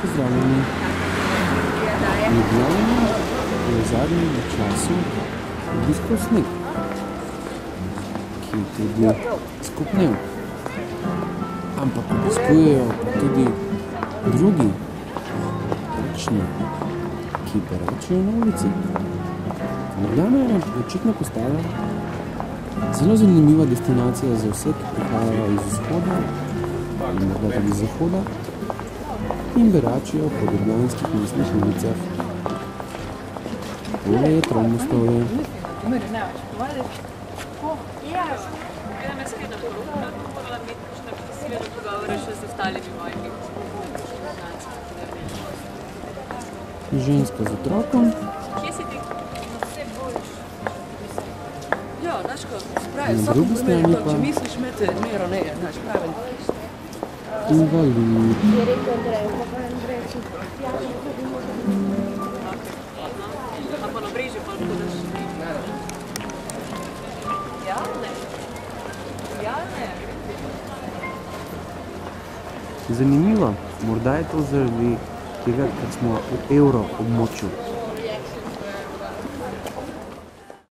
pozdravljeni. Ljubljana je v zadnjem času obiskal sneg, ki je tudi skopnel. Ampak obiskujejo pa tudi drugi takšni, ki poročajo na ulici. Ljubljana je očitno postala zelo zanimiva destinacija za vse, ki prihajajo iz vzhoda ali morda tudi iz zahoda in beračijo po ljubljanskih mestnih ulicah. Tole je Tromostovje. Ženska z otrokom. Na drugi strani pa invalid. Zanimivo, morda je to zaradi tega, ker smo v evro območju.